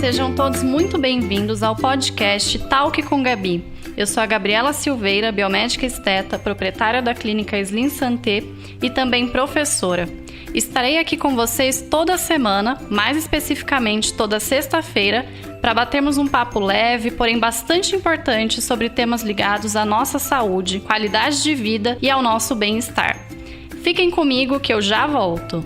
Sejam todos muito bem-vindos ao podcast Talk com Gabi. Eu sou a Gabriela Silveira, biomédica esteta, proprietária da clínica Slim Santé e também professora. Estarei aqui com vocês toda semana, mais especificamente toda sexta-feira, para batermos um papo leve, porém bastante importante sobre temas ligados à nossa saúde, qualidade de vida e ao nosso bem-estar. Fiquem comigo que eu já volto.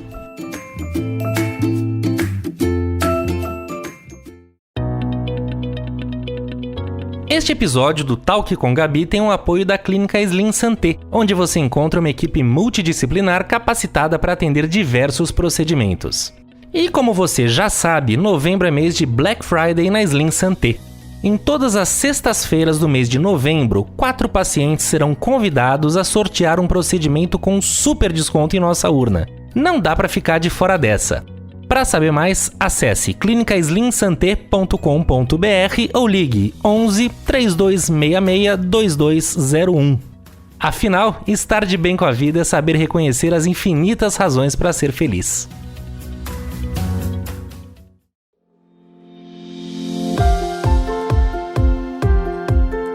Este episódio do Talk com Gabi tem o apoio da clínica Slim Santé, onde você encontra uma equipe multidisciplinar capacitada para atender diversos procedimentos. E como você já sabe, novembro é mês de Black Friday na Slim Santé. Em todas as sextas-feiras do mês de novembro, 4 pacientes serão convidados a sortear um procedimento com super desconto em nossa urna. Não dá para ficar de fora dessa. Para saber mais, acesse clinicaslimsanté.com.br ou ligue 11 3266 2201. Afinal, estar de bem com a vida é saber reconhecer as infinitas razões para ser feliz.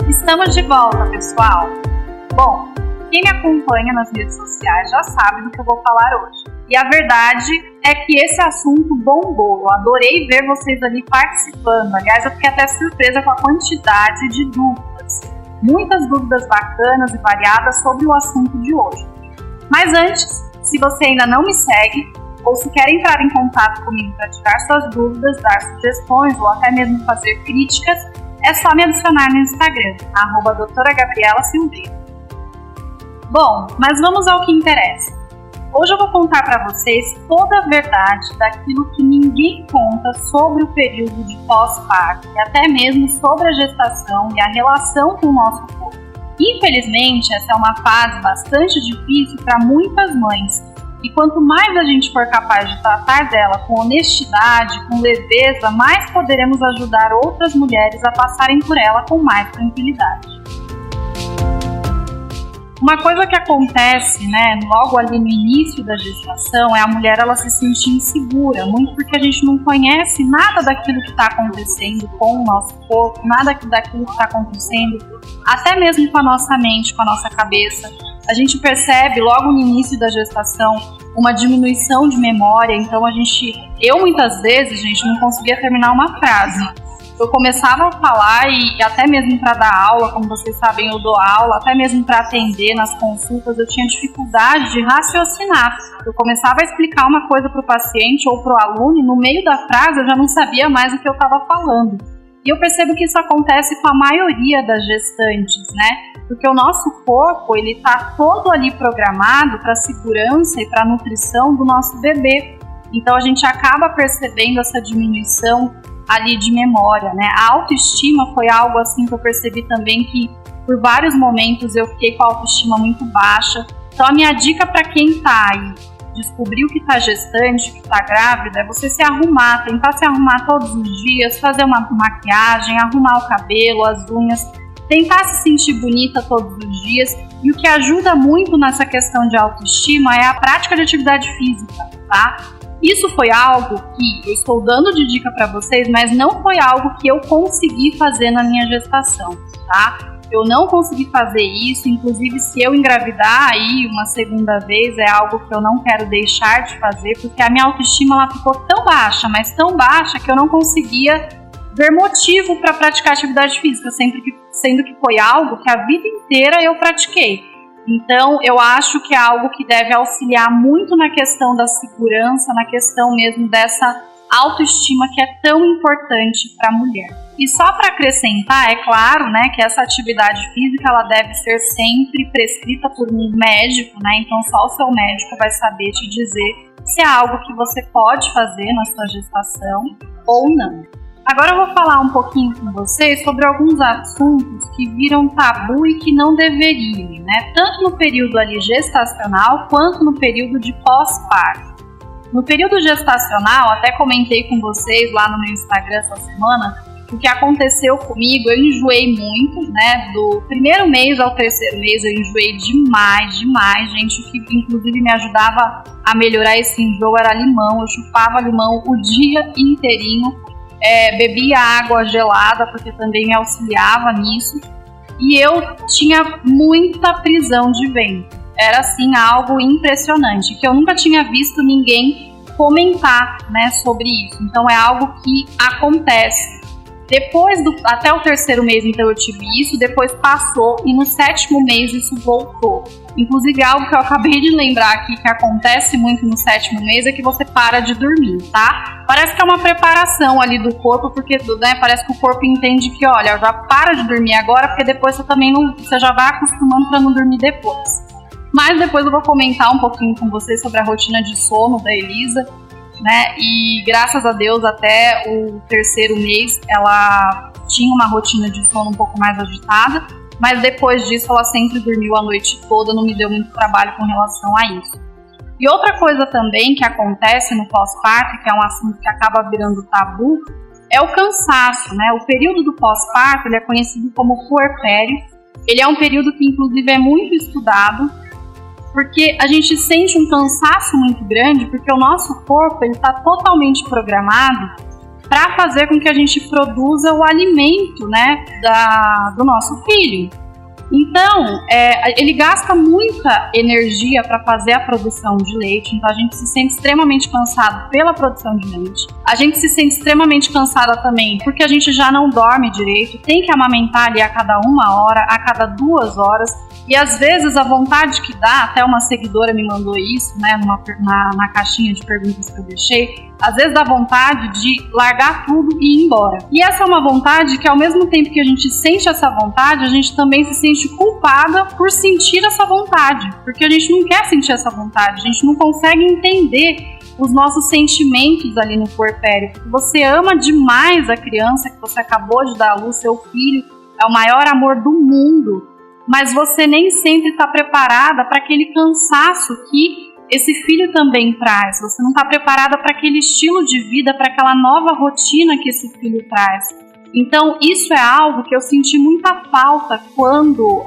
Estamos de volta, pessoal! Bom, quem me acompanha nas redes sociais já sabe do que eu vou falar hoje. E a verdade é que esse assunto bombou. Eu adorei ver vocês ali participando. Aliás, eu fiquei até surpresa com a quantidade de dúvidas. Muitas dúvidas bacanas e variadas sobre o assunto de hoje. Mas antes, se você ainda não me segue, ou se quer entrar em contato comigo para tirar suas dúvidas, dar sugestões ou até mesmo fazer críticas, é só me adicionar no Instagram, @doutoragabrielasilveira. Bom, mas vamos ao que interessa. Hoje eu vou contar para vocês toda a verdade daquilo que ninguém conta sobre o período de pós-parto e até mesmo sobre a gestação e a relação com o nosso corpo. Infelizmente, essa é uma fase bastante difícil para muitas mães e quanto mais a gente for capaz de tratar dela com honestidade, com leveza, mais poderemos ajudar outras mulheres a passarem por ela com mais tranquilidade. Uma coisa que acontece, logo ali no início da gestação é a mulher ela se sentir insegura, muito porque a gente não conhece nada daquilo que está acontecendo com o nosso corpo, nada daquilo que está acontecendo, até mesmo com a nossa mente, com a nossa cabeça. A gente percebe logo no início da gestação uma diminuição de memória, então eu muitas vezes, não conseguia terminar uma frase. Eu começava a falar e até mesmo para dar aula, como vocês sabem, eu dou aula, até mesmo para atender nas consultas, eu tinha dificuldade de raciocinar. Eu começava a explicar uma coisa para o paciente ou para o aluno e no meio da frase eu já não sabia mais o que eu estava falando. E eu percebo que isso acontece com a maioria das gestantes, Porque o nosso corpo, ele está todo ali programado para a segurança e para a nutrição do nosso bebê. Então a gente acaba percebendo essa diminuição ali de memória, A autoestima foi algo assim que eu percebi também que por vários momentos eu fiquei com a autoestima muito baixa. Então a minha dica para quem está aí, descobriu que está gestante, que está grávida, é você se arrumar, tentar se arrumar todos os dias, fazer uma maquiagem, arrumar o cabelo, as unhas, tentar se sentir bonita todos os dias. E o que ajuda muito nessa questão de autoestima é a prática de atividade física, tá? Isso foi algo que eu estou dando de dica para vocês, mas não foi algo que eu consegui fazer na minha gestação, tá? Eu não consegui fazer isso, inclusive se eu engravidar aí uma segunda vez é algo que eu não quero deixar de fazer, porque a minha autoestima ela ficou tão baixa, mas tão baixa que eu não conseguia ver motivo para praticar atividade física, sendo que foi algo que a vida inteira eu pratiquei. Então, eu acho que é algo que deve auxiliar muito na questão da segurança, na questão mesmo dessa autoestima que é tão importante para a mulher. E só para acrescentar, é claro, que essa atividade física ela deve ser sempre prescrita por um médico, Então, só o seu médico vai saber te dizer se é algo que você pode fazer na sua gestação ou não. Agora eu vou falar um pouquinho com vocês sobre alguns assuntos que viram tabu e que não deveriam, Tanto no período ali gestacional quanto no período de pós-parto. No período gestacional, até comentei com vocês lá no meu Instagram essa semana, o que aconteceu comigo, eu enjoei muito, Do primeiro mês ao terceiro mês eu enjoei demais, gente. O que inclusive me ajudava a melhorar esse enjoo era limão, eu chupava limão o dia inteirinho. bebia água gelada, porque também me auxiliava nisso. E eu tinha muita prisão de ventre. Era, assim, algo impressionante, que eu nunca tinha visto ninguém comentar, né, sobre isso. Então, é algo que acontece. Até o 3º mês, então, eu tive isso, depois passou, e no 7º mês isso voltou. Inclusive, algo que eu acabei de lembrar aqui, que acontece muito no 7º mês, é que você para de dormir, tá? Parece que é uma preparação ali do corpo, porque, né, parece que o corpo entende que, olha, já para de dormir agora, porque depois você já vai acostumando para não dormir depois. Mas depois eu vou comentar um pouquinho com vocês sobre a rotina de sono da Elisa, né? E graças a Deus, até o 3º mês, ela tinha uma rotina de sono um pouco mais agitada, mas depois disso ela sempre dormiu a noite toda, não me deu muito trabalho com relação a isso. E outra coisa também que acontece no pós-parto, que é um assunto que acaba virando tabu, é o cansaço, né? O período do pós-parto, ele é conhecido como puerpério. Ele é um período que inclusive é muito estudado, porque a gente sente um cansaço muito grande, porque o nosso corpo está totalmente programado para fazer com que a gente produza o alimento, né, do nosso filho. Então, ele gasta muita energia para fazer a produção de leite, então a gente se sente extremamente cansado pela produção de leite. A gente se sente extremamente cansada também porque a gente já não dorme direito, tem que amamentar ali a cada 1 hora, a cada 2 horas. E às vezes a vontade que dá, até uma seguidora me mandou isso, né, na caixinha de perguntas que eu deixei, às vezes dá vontade de largar tudo e ir embora. E essa é uma vontade que, ao mesmo tempo que a gente sente essa vontade, a gente também se sente culpada por sentir essa vontade, porque a gente não quer sentir essa vontade, a gente não consegue entender os nossos sentimentos ali no puerpério. Você ama demais a criança que você acabou de dar à luz, seu filho é o maior amor do mundo, mas você nem sempre está preparada para aquele cansaço que esse filho também traz. Você não está preparada para aquele estilo de vida, para aquela nova rotina que esse filho traz. Então, isso é algo que eu senti muita falta quando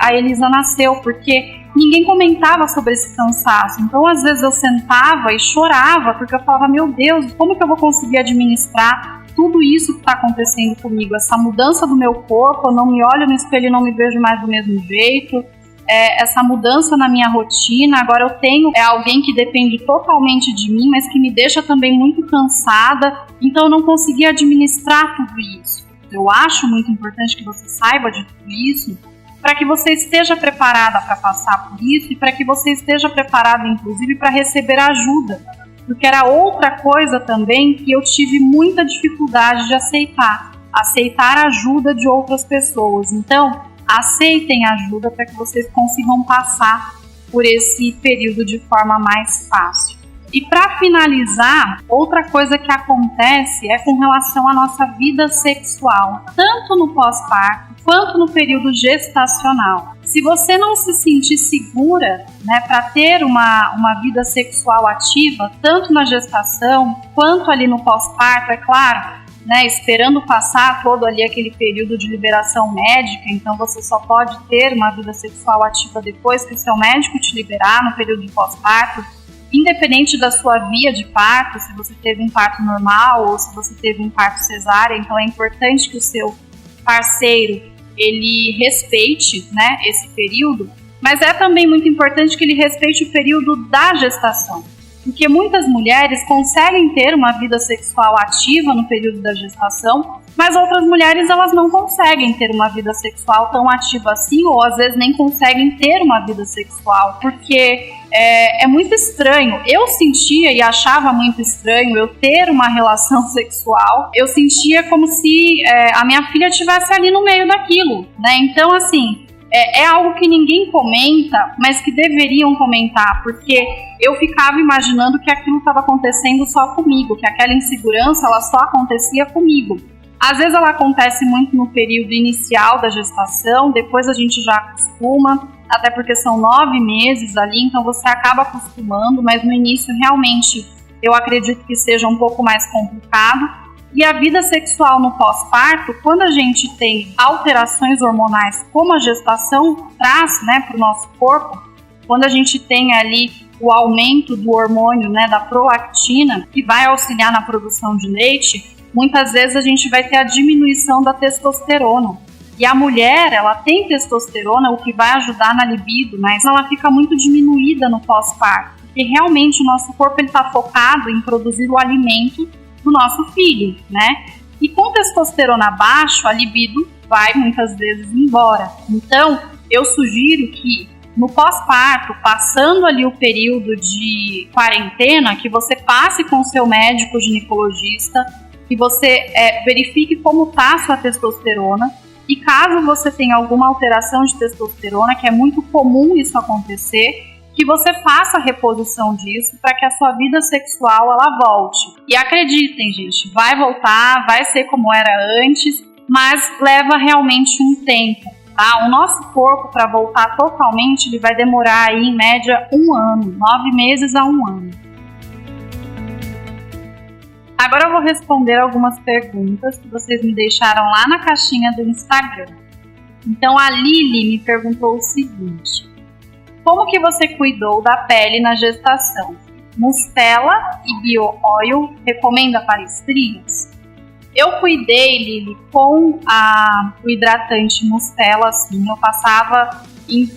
a Elisa nasceu, porque ninguém comentava sobre esse cansaço. Então, às vezes eu sentava e chorava, porque eu falava, meu Deus, como que eu vou conseguir administrar tudo isso que está acontecendo comigo, essa mudança do meu corpo, eu não me olho no espelho e não me vejo mais do mesmo jeito, essa mudança na minha rotina, agora eu tenho alguém que depende totalmente de mim, mas que me deixa também muito cansada, então eu não consegui administrar tudo isso. Eu acho muito importante que você saiba de tudo isso, para que você esteja preparada para passar por isso e para que você esteja preparada, inclusive, para receber ajuda. Porque era outra coisa também que eu tive muita dificuldade de aceitar a ajuda de outras pessoas. Então, aceitem ajuda para que vocês consigam passar por esse período de forma mais fácil. E para finalizar, outra coisa que acontece é com relação à nossa vida sexual, tanto no pós-parto quanto no período gestacional. Se você não se sentir segura, né, para ter uma vida sexual ativa, tanto na gestação quanto ali no pós-parto, é claro, né, esperando passar todo ali aquele período de liberação médica, então você só pode ter uma vida sexual ativa depois que o seu médico te liberar no período de pós-parto, independente da sua via de parto, se você teve um parto normal ou se você teve um parto cesárea. Então é importante que o seu parceiro ele respeite, né, esse período, mas é também muito importante que ele respeite o período da gestação, porque muitas mulheres conseguem ter uma vida sexual ativa no período da gestação, mas outras mulheres elas não conseguem ter uma vida sexual tão ativa assim, ou às vezes nem conseguem ter uma vida sexual, porque é muito estranho. Eu sentia e achava muito estranho eu ter uma relação sexual. Eu sentia como se a minha filha estivesse ali no meio daquilo, né? Então, assim, é algo que ninguém comenta, mas que deveriam comentar, porque eu ficava imaginando que aquilo estava acontecendo só comigo, que aquela insegurança ela só acontecia comigo. Às vezes ela acontece muito no período inicial da gestação, depois a gente já acostuma, até porque são 9 meses ali, então você acaba acostumando, mas no início realmente eu acredito que seja um pouco mais complicado. E a vida sexual no pós-parto, quando a gente tem alterações hormonais como a gestação traz, né, para o nosso corpo, quando a gente tem ali o aumento do hormônio, né, da prolactina, que vai auxiliar na produção de leite, muitas vezes a gente vai ter a diminuição da testosterona. E a mulher, ela tem testosterona, o que vai ajudar na libido, mas ela fica muito diminuída no pós-parto. Porque realmente o nosso corpo está focado em produzir o alimento do nosso filho, né? E com testosterona baixa, a libido vai muitas vezes embora. Então, eu sugiro que no pós-parto, passando ali o período de quarentena, que você passe com o seu médico ginecologista, que você verifique como está a sua testosterona, e caso você tenha alguma alteração de testosterona, que é muito comum isso acontecer, que você faça a reposição disso para que a sua vida sexual ela volte. E acreditem, gente, vai voltar, vai ser como era antes, mas leva realmente um tempo. Tá? O nosso corpo, para voltar totalmente, ele vai demorar aí, em média 1 ano, 9 meses a 1 ano. Agora eu vou responder algumas perguntas que vocês me deixaram lá na caixinha do Instagram. Então a Lili me perguntou o seguinte: como que você cuidou da pele na gestação? Mustela e Bio-Oil recomenda para estrias? Eu cuidei, Lili, com o hidratante Mustela, assim, eu passava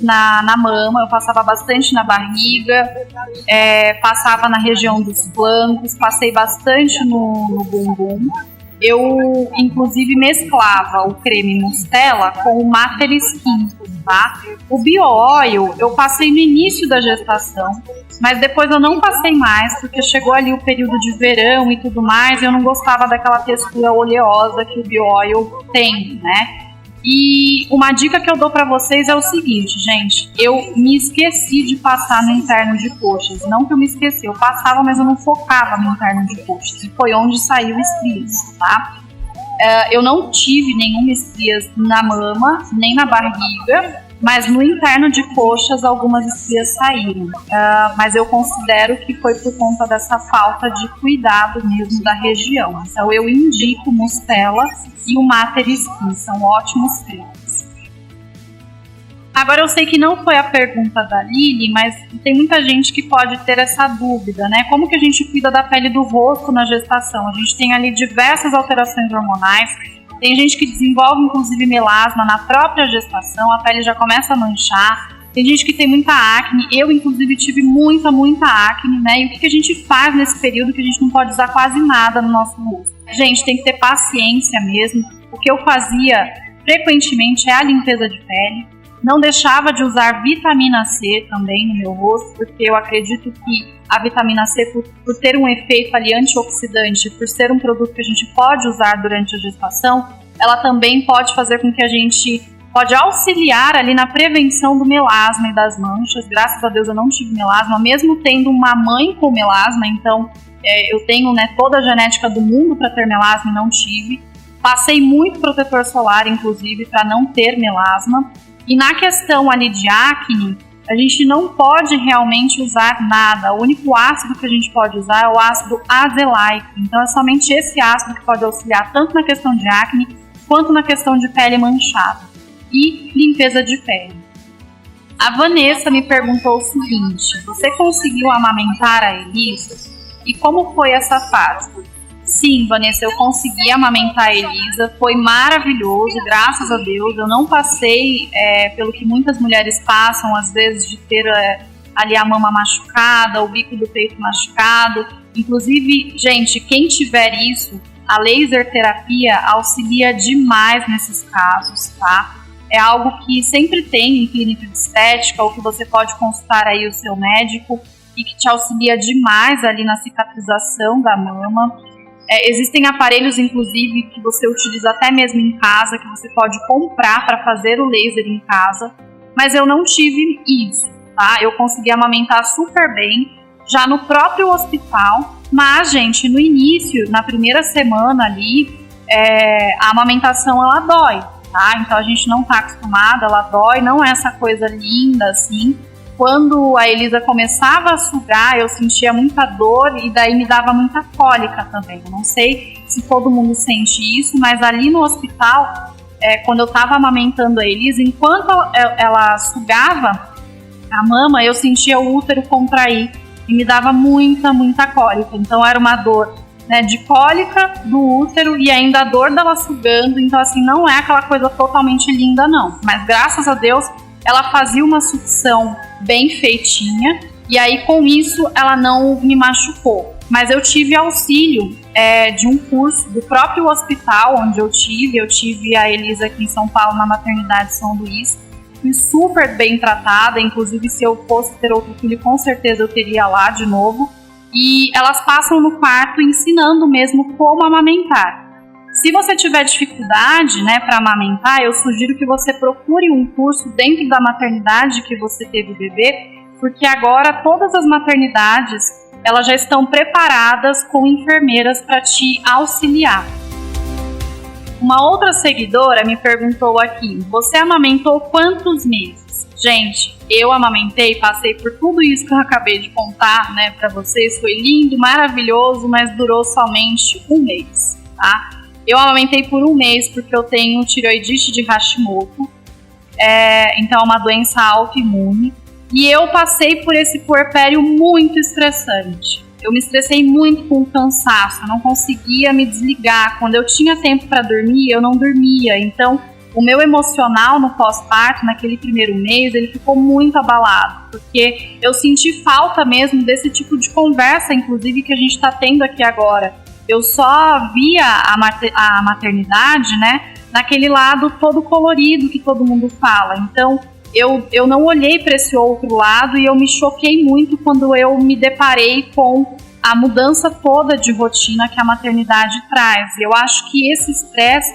na mama, eu passava bastante na barriga, passava na região dos flancos, passei bastante no bumbum. Eu, inclusive, mesclava o creme Mustela com o Mater Skin, tá? O Bio-Oil eu passei no início da gestação, mas depois eu não passei mais, porque chegou ali o período de verão e tudo mais, e eu não gostava daquela textura oleosa que o Bio-Oil tem, né? E uma dica que eu dou pra vocês é o seguinte, gente, eu me esqueci de passar no interno de coxas. Não que eu me esqueci, eu passava, mas eu não focava no interno de coxas. E foi onde saiu estrias, tá? Eu não tive nenhuma estrias na mama, nem na barriga, mas no interno de coxas algumas estrias saíram. Mas eu considero que foi por conta dessa falta de cuidado mesmo da região. Então eu indico Mustela e o Mater Skin, são ótimos cremes. Agora eu sei que não foi a pergunta da Lili, mas tem muita gente que pode ter essa dúvida, né? Como que a gente cuida da pele do rosto na gestação? A gente tem ali diversas alterações hormonais. Tem gente que desenvolve, inclusive, melasma na própria gestação, a pele já começa a manchar. Tem gente que tem muita acne, eu, inclusive, tive muita acne, né? E o que a gente faz nesse período que a gente não pode usar quase nada no nosso rosto? Gente, tem que ter paciência mesmo. O que eu fazia frequentemente é a limpeza de pele. Não deixava de usar vitamina C também no meu rosto, porque eu acredito que a vitamina C, por ter um efeito ali antioxidante, por ser um produto que a gente pode usar durante a gestação, ela também pode fazer com que a gente pode auxiliar ali na prevenção do melasma e das manchas. Graças a Deus eu não tive melasma, mesmo tendo uma mãe com melasma, então eu tenho, né, toda a genética do mundo para ter melasma e não tive. Passei muito protetor solar, inclusive, para não ter melasma. E na questão ali de acne, a gente não pode realmente usar nada. O único ácido que a gente pode usar é o ácido azelaico. Então é somente esse ácido que pode auxiliar tanto na questão de acne quanto na questão de pele manchada e limpeza de pele. A Vanessa me perguntou o seguinte: você conseguiu amamentar a Elisa? E como foi essa fase? Sim, Vanessa, eu consegui amamentar a Elisa, foi maravilhoso, graças a Deus. Eu não passei pelo que muitas mulheres passam, às vezes, de ter ali a mama machucada, o bico do peito machucado. Inclusive, gente, quem tiver isso, a laser terapia auxilia demais nesses casos, tá? É algo que sempre tem em clínica de estética, ou que você pode consultar aí o seu médico, e que te auxilia demais ali na cicatrização da mama. Existem aparelhos, inclusive, que você utiliza até mesmo em casa, que você pode comprar para fazer o laser em casa, mas eu não tive isso, tá? Eu consegui amamentar super bem, já no próprio hospital, mas, gente, no início, na primeira semana ali, a amamentação, ela dói, tá? Então a gente não tá acostumada, ela dói, não é essa coisa linda, assim. Quando a Elisa começava a sugar, eu sentia muita dor e daí me dava muita cólica também. Eu não sei se todo mundo sente isso, mas ali no hospital, quando eu estava amamentando a Elisa, enquanto ela sugava a mama, eu sentia o útero contrair e me dava muita cólica. Então era uma dor né, de cólica do útero e ainda a dor dela sugando. Então, assim, não é aquela coisa totalmente linda, não. Mas, graças a Deus, ela fazia uma sucção bem feitinha. E aí, com isso, ela não me machucou. Mas eu tive auxílio de um curso do próprio hospital onde eu tive a Elisa aqui em São Paulo, na maternidade São Luís. Fui super bem tratada, inclusive se eu fosse ter outro filho, com certeza eu teria lá de novo. E elas passam no quarto ensinando mesmo como amamentar. Se você tiver dificuldade, né, para amamentar, eu sugiro que você procure um curso dentro da maternidade que você teve o bebê, porque agora todas as maternidades elas já estão preparadas com enfermeiras para te auxiliar. Uma outra seguidora me perguntou aqui, você amamentou quantos meses? Gente, eu amamentei, passei por tudo isso que eu acabei de contar, né, para vocês, foi lindo, maravilhoso, mas durou somente um mês, tá? Eu amamentei por um mês porque eu tenho tireoidite de Hashimoto, então é uma doença autoimune. E eu passei por esse puerpério muito estressante. Eu me estressei muito com o cansaço, eu não conseguia me desligar. Quando eu tinha tempo para dormir, eu não dormia. Então, o meu emocional no pós-parto, naquele primeiro mês, ele ficou muito abalado. Porque eu senti falta mesmo desse tipo de conversa, inclusive, que a gente está tendo aqui agora. Eu só via a maternidade, né, naquele lado todo colorido que todo mundo fala. Então, eu não olhei para esse outro lado e eu me choquei muito quando eu me deparei com a mudança toda de rotina que a maternidade traz. Eu acho que esse estresse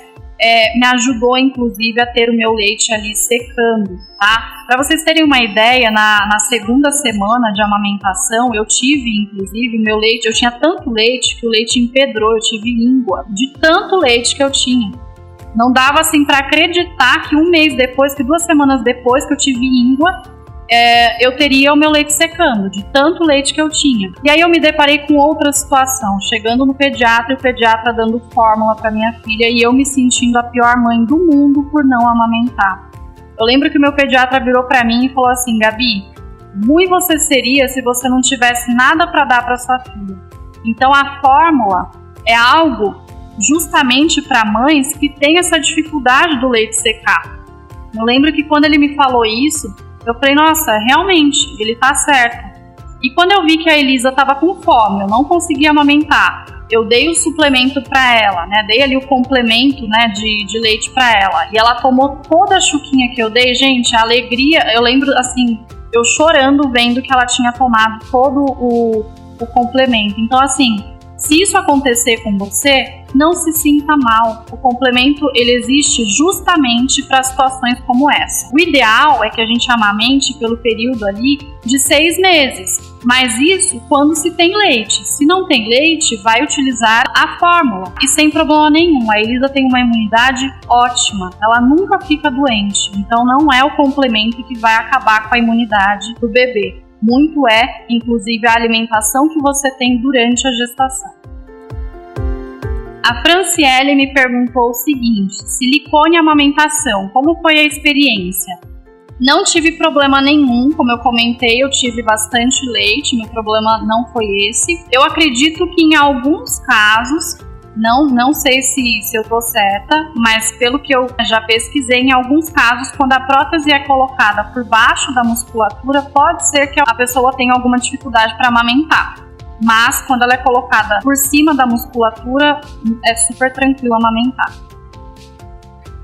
me ajudou, inclusive, a ter o meu leite ali secando, tá? Para vocês terem uma ideia, na segunda semana de amamentação, eu tive, inclusive, o meu leite, eu tinha tanto leite que o leite empedrou, eu tive íngua, de tanto leite que eu tinha. Não dava assim para acreditar que um mês depois, que 2 semanas depois que eu tive íngua, eu teria o meu leite secando, de tanto leite que eu tinha. E aí eu me deparei com outra situação, chegando no pediatra e o pediatra dando fórmula para minha filha e eu me sentindo a pior mãe do mundo por não amamentar. Eu lembro que o meu pediatra virou para mim e falou assim, Gabi, ruim você seria se você não tivesse nada para dar para sua filha. Então a fórmula é algo justamente para mães que têm essa dificuldade do leite secar. Eu lembro que quando ele me falou isso, eu falei, nossa, realmente, ele tá certo. E quando eu vi que a Elisa tava com fome, eu não conseguia amamentar, eu dei o suplemento para ela, né? Dei ali o complemento, né, de leite para ela. E ela tomou toda a chuquinha que eu dei, gente, a alegria, eu lembro assim, eu chorando vendo que ela tinha tomado todo o complemento. Então, assim, se isso acontecer com você, não se sinta mal. O complemento, ele existe justamente para situações como essa. O ideal é que a gente amamente pelo período ali de 6 meses. Mas isso quando se tem leite. Se não tem leite, vai utilizar a fórmula. E sem problema nenhum. A Elisa tem uma imunidade ótima. Ela nunca fica doente. Então não é o complemento que vai acabar com a imunidade do bebê. Muito inclusive, a alimentação que você tem durante a gestação. A Franciele me perguntou o seguinte, silicone e amamentação, como foi a experiência? Não tive problema nenhum, como eu comentei, eu tive bastante leite, meu problema não foi esse. Eu acredito que em alguns casos, não sei se eu tô certa, mas pelo que eu já pesquisei, em alguns casos, quando a prótese é colocada por baixo da musculatura, pode ser que a pessoa tenha alguma dificuldade para amamentar. Mas quando ela é colocada por cima da musculatura, é super tranquilo amamentar.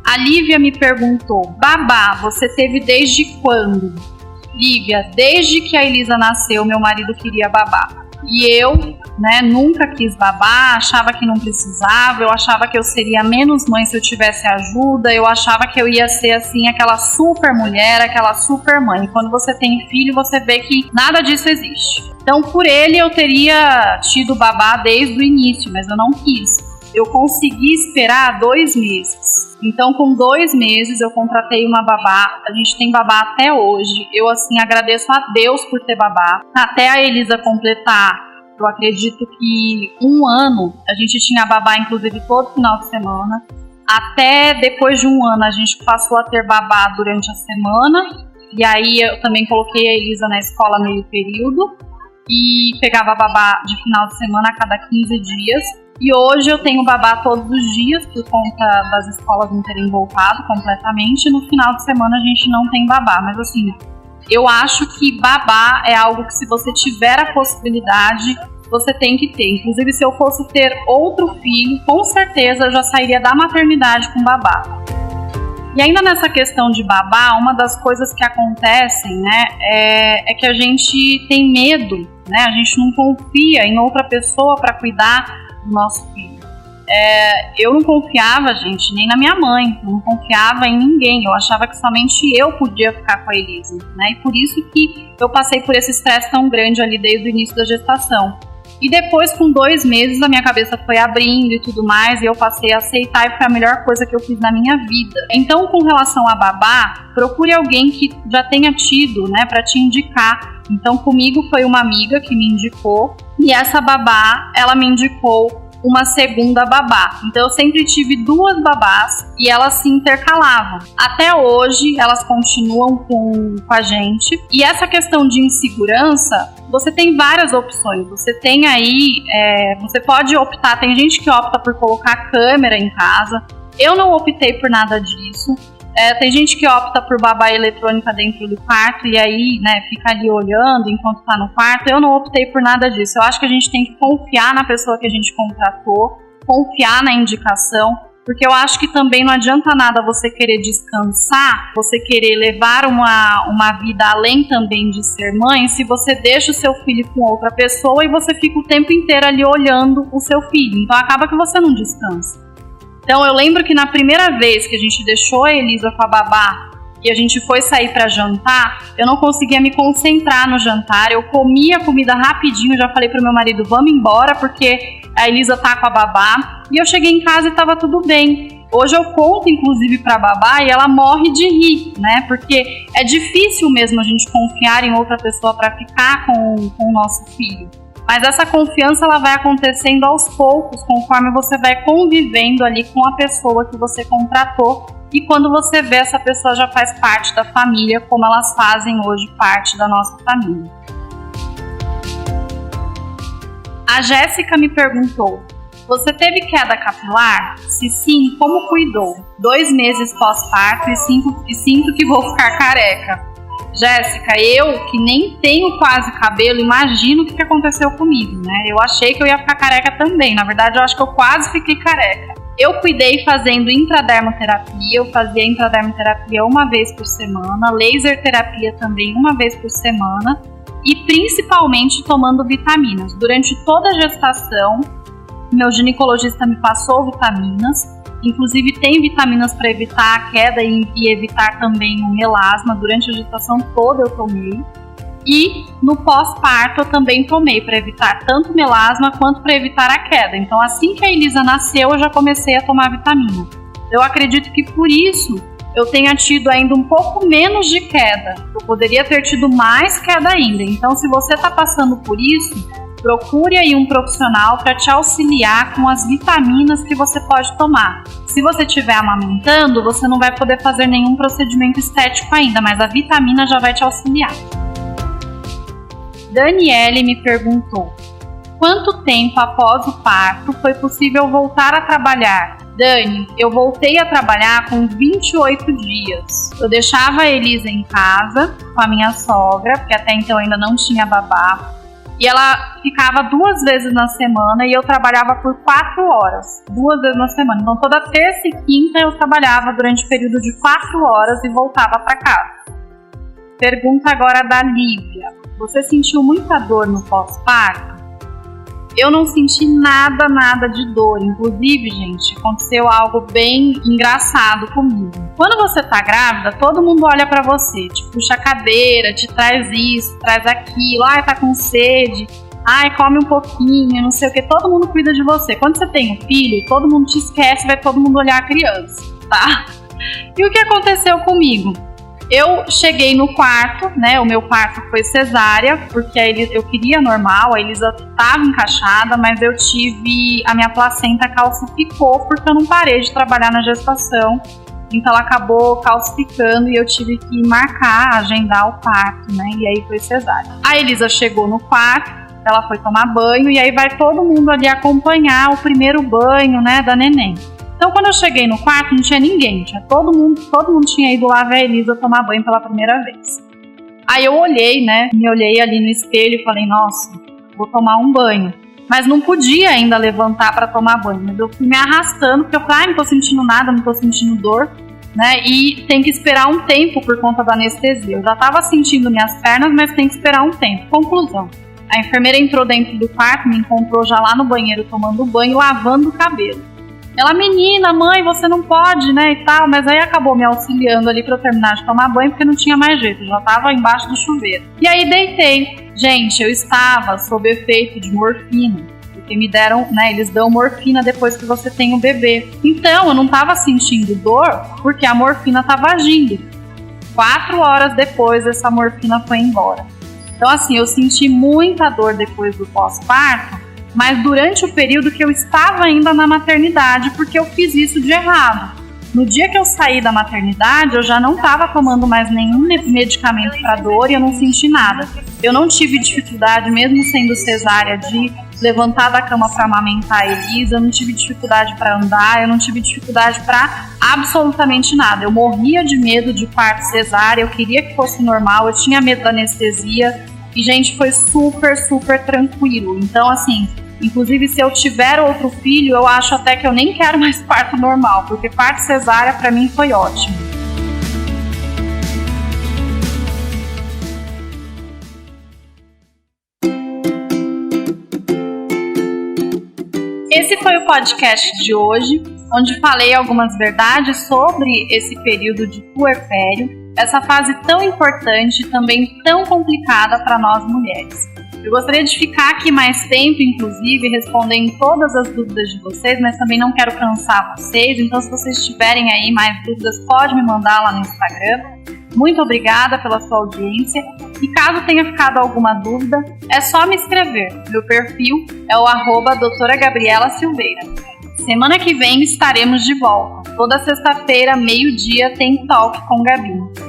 A Lívia me perguntou, babá, você teve desde quando? Lívia, desde que a Elisa nasceu, meu marido queria babá. E eu, nunca quis babar, achava que não precisava, eu achava que eu seria menos mãe se eu tivesse ajuda, eu achava que eu ia ser assim, aquela super mulher, aquela super mãe. E quando você tem filho, você vê que nada disso existe. Então, por ele, eu teria tido babá desde o início, mas eu não quis. Eu consegui esperar 2 meses. Então, com 2 meses, eu contratei uma babá. A gente tem babá até hoje. Eu, assim, agradeço a Deus por ter babá. Até a Elisa completar, eu acredito que 1 ano, a gente tinha babá, inclusive, todo final de semana. Até depois de 1 ano, a gente passou a ter babá durante a semana. E aí, eu também coloquei a Elisa na escola meio período. e pegava babá de final de semana a cada 15 dias. E hoje eu tenho babá todos os dias por conta das escolas não terem voltado completamente. No final de semana a gente não tem babá, mas assim, eu acho que babá é algo que, se você tiver a possibilidade, você tem que ter. Inclusive, se eu fosse ter outro filho, com certeza eu já sairia da maternidade com babá. E ainda nessa questão de babá, uma das coisas que acontecem, né, é que a gente tem medo, né, a gente não confia em outra pessoa para cuidar do nosso filho. Eu não confiava, gente, nem na minha mãe, não confiava em ninguém, eu achava que somente eu podia ficar com a Elisa, né, e por isso que eu passei por esse estresse tão grande ali desde o início da gestação. E depois, com 2 meses, a minha cabeça foi abrindo e tudo mais, e eu passei a aceitar, e foi a melhor coisa que eu fiz na minha vida. Então, com relação a babá, procure alguém que já tenha tido, né, para te indicar. Então, comigo foi uma amiga que me indicou, e essa babá, ela me indicou uma segunda babá. Então eu sempre tive 2 babás e elas se intercalavam. Até hoje elas continuam com a gente. E essa questão de insegurança, você tem várias opções. Você tem aí, você pode optar, tem gente que opta por colocar câmera em casa. Eu não optei por nada disso. Tem gente que opta por babá eletrônica dentro do quarto e aí, né, fica ali olhando enquanto tá no quarto. Eu não optei por nada disso. Eu acho que a gente tem que confiar na pessoa que a gente contratou, confiar na indicação, porque eu acho que também não adianta nada você querer descansar, você querer levar uma vida além também de ser mãe, se você deixa o seu filho com outra pessoa e você fica o tempo inteiro ali olhando o seu filho. Então acaba que você não descansa. Então eu lembro que na primeira vez que a gente deixou a Elisa com a babá e a gente foi sair para jantar, eu não conseguia me concentrar no jantar, eu comia a comida rapidinho, já falei pro meu marido, vamos embora porque a Elisa tá com a babá, e eu cheguei em casa e tava tudo bem. Hoje eu conto inclusive pra babá e ela morre de rir, né, porque é difícil mesmo a gente confiar em outra pessoa para ficar com o nosso filho. Mas essa confiança ela vai acontecendo aos poucos, conforme você vai convivendo ali com a pessoa que você contratou. E quando você vê, essa pessoa já faz parte da família, como elas fazem hoje parte da nossa família. A Jéssica me perguntou, você teve queda capilar? Se sim, como cuidou? 2 meses pós-parto e sinto que vou ficar careca. Jéssica, eu que nem tenho quase cabelo, imagino o que aconteceu comigo, né? Eu achei que eu ia ficar careca também, na verdade eu acho que eu quase fiquei careca. Eu cuidei fazendo intradermoterapia, eu fazia intradermoterapia 1 vez por semana, laser terapia também 1 vez por semana e principalmente tomando vitaminas. Durante toda a gestação, meu ginecologista me passou vitaminas. Inclusive tem vitaminas para evitar a queda e evitar também o melasma. Durante a gestação toda eu tomei. E no pós-parto eu também tomei para evitar tanto o melasma quanto para evitar a queda. Então assim que a Elisa nasceu eu já comecei a tomar vitamina. Eu acredito que por isso eu tenha tido ainda um pouco menos de queda. Eu poderia ter tido mais queda ainda. Então se você está passando por isso, procure aí um profissional para te auxiliar com as vitaminas que você pode tomar. Se você estiver amamentando, você não vai poder fazer nenhum procedimento estético ainda, mas a vitamina já vai te auxiliar. Daniele me perguntou, quanto tempo após o parto foi possível voltar a trabalhar? Dani, eu voltei a trabalhar com 28 dias. Eu deixava a Elisa em casa com a minha sogra, porque até então ainda não tinha babá. E ela ficava 2 vezes na semana e eu trabalhava por 4 horas, 2 vezes na semana. Então toda terça e quinta eu trabalhava durante um período de 4 horas e voltava para casa. Pergunta agora da Lívia. Você sentiu muita dor no pós-parto? Eu não senti nada de dor. Inclusive, gente, aconteceu algo bem engraçado comigo. Quando você tá grávida, todo mundo olha pra você, te puxa a cadeira, te traz isso, traz aquilo, ai, tá com sede, ai, come um pouquinho, não sei o que, todo mundo cuida de você. Quando você tem um filho, todo mundo te esquece, vai todo mundo olhar a criança, tá? E o que aconteceu comigo? Eu cheguei no quarto, né, o meu parto foi cesárea, porque eu queria normal, a Elisa estava encaixada, mas eu tive, a minha placenta calcificou, porque eu não parei de trabalhar na gestação, Então ela acabou calcificando e eu tive que marcar, agendar o parto, né? E aí foi cesárea. A Elisa chegou no quarto, ela foi tomar banho e aí vai todo mundo ali acompanhar o primeiro banho, né, da neném. Então quando eu cheguei no quarto não tinha ninguém, todo mundo tinha ido lá ver a Elisa tomar banho pela primeira vez. Aí eu olhei, né, me olhei ali no espelho e falei, nossa, vou tomar um banho. Mas não podia ainda levantar para tomar banho, mas eu fui me arrastando, porque eu falei, não tô sentindo nada, não tô sentindo dor, né, e tem que esperar um tempo por conta da anestesia. Eu já tava sentindo minhas pernas, mas tem que esperar um tempo. Conclusão, a enfermeira entrou dentro do quarto, me encontrou já lá no banheiro tomando banho e lavando o cabelo. Ela, menina, mãe, você não pode, né, e tal, mas aí acabou me auxiliando ali pra eu terminar de tomar banho, porque não tinha mais jeito, eu já tava embaixo do chuveiro. E aí deitei. Gente, eu estava sob efeito de morfina, porque me deram, né, eles dão morfina depois que você tem o bebê. Então, eu não tava sentindo dor, porque a morfina tava agindo. 4 horas depois, essa morfina foi embora. Então, assim, eu senti muita dor depois do pós-parto, mas durante o período que eu estava ainda na maternidade, porque eu fiz isso de errado. No dia que eu saí da maternidade, eu já não estava tomando mais nenhum medicamento para dor e eu não senti nada. Eu não tive dificuldade, mesmo sendo cesárea, de levantar da cama para amamentar a Elisa, eu não tive dificuldade para andar, eu não tive dificuldade para absolutamente nada. Eu morria de medo de parto cesárea, eu queria que fosse normal, eu tinha medo da anestesia e, gente, foi super, super tranquilo. Então, assim, inclusive, se eu tiver outro filho, eu acho até que eu nem quero mais parto normal, porque parto cesárea para mim foi ótimo. Esse foi o podcast de hoje, onde falei algumas verdades sobre esse período de puerpério, essa fase tão importante e também tão complicada para nós mulheres. Eu gostaria de ficar aqui mais tempo, inclusive, respondendo todas as dúvidas de vocês, mas também não quero cansar vocês, então se vocês tiverem aí mais dúvidas, pode me mandar lá no Instagram. Muito obrigada pela sua audiência e caso tenha ficado alguma dúvida, é só me escrever. Meu perfil é o @doutora Gabriela Silveira. Semana que vem estaremos de volta. Toda sexta-feira, meio-dia, tem Talk com Gabi.